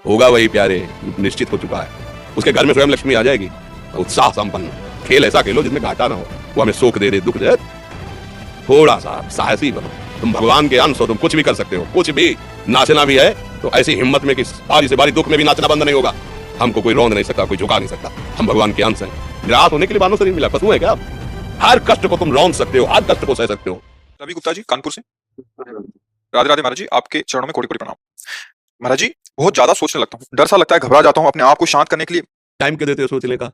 होगा वही प्यारे, निश्चित हो चुका है। उसके घर में स्वयं लक्ष्मी आ जाएगी। उत्साह संपन्न खेल ऐसा खेलो जिसमें घाटा ना हो, वो हमें सुख दे दे दुख दे। थोड़ा सा साहसी बनो, तुम भगवान के अंश हो, तुम कुछ भी कर सकते हो, कुछ भी। नाचना भी है तो ऐसी हिम्मत में कि बारी से बारी दुख में भी नाचना बंद नहीं होगा। हमको कोई रौंद नहीं सकता, कोई झुका नहीं सकता। हम भगवान के अंश हैं। निराश होने के लिए मानव शरीर मिला, पशु है क्या? हर कष्ट को तुम रौंद सकते हो, हर कष्ट को सह सकते हो। रवि गुप्ता जी, कानपुर से। राधे राधे महाराज जी, आपके चरणों में कोटि कोटि प्रणाम। महाराज जी, बहुत ज्यादा सोचने लगता हूँ, डर सा लगता है, घबरा जाता हूँ। अपने आप को शांत करने के लिए टाइम क्यों देते हो सोचने का?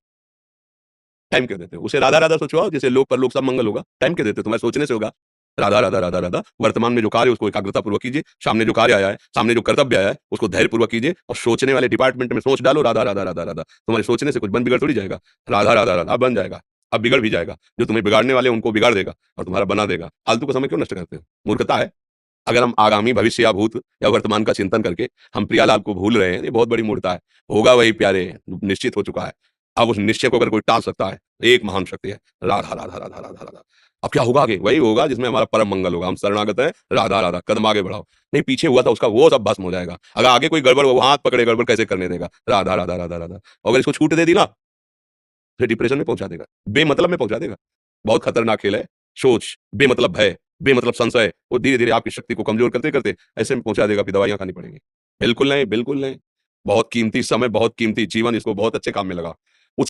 टाइम क्यों देते हो? उसे राधा राधा सोचो, जिसे लोक पर लोक सब मंगल होगा। टाइम क्यों देते हो? तुम्हारे सोचने से होगा। राधा राधा राधा राधा। वर्तमान में जो कार्य है उसको एकाग्रता पूर्वक कीजिए। सामने जो कार्य आया है, सामने जो कर्तव्य आया है, उसको धैर्य पूर्वक कीजिए और सोचने वाले डिपार्टमेंट में सोच डालो राधा राधा राधा राधा। तुम्हारे सोचने से कुछ बन बिगड़ थोड़ी जाएगा। राधा राधा राधा बन जाएगा। अब बिगड़ भी जाएगा। जो तुम्हें बिगाड़ने वाले उनको बिगाड़ देगा और तुम्हारा बना देगा। फालतू का समय क्यों नष्ट करते हो? मूर्खता है। अगर हम आगामी भविष्य या भूत या वर्तमान का चिंतन करके हम प्रियालाल को भूल रहे हैं, ये बहुत बड़ी मूर्खता है। होगा वही प्यारे, निश्चित हो चुका है। अब उस निश्चय को अगर कोई टाल सकता है, एक महान शक्ति है। राधा राधा राधा राधा राधा। अब क्या होगा आगे? वही होगा जिसमें हमारा परम मंगल होगा। हम शरणागत हैं, राधा राधा, कदम आगे बढ़ाओ। नहीं, पीछे हुआ था उसका वो सब भस्म हो जाएगा। अगर आगे कोई गड़बड़, वो हाथ पकड़े, गड़बड़ कैसे करने देगा? राधा राधा राधा राधा। अगर इसको छूट दे दी ना, फिर डिप्रेशन में पहुंचा देगा, बेमतलब में पहुंचा देगा। बहुत खतरनाक खेल है। सोच, बेमतलब भय, बेमतलब संशय, वो धीरे धीरे आपकी शक्ति को कमजोर करते करते ऐसे में पहुंचा देगा, फिर दवाइयां खानी पड़ेंगी। बिल्कुल नहीं, बिल्कुल नहीं। बहुत कीमती समय, बहुत कीमती जीवन, इसको बहुत अच्छे काम में लगा।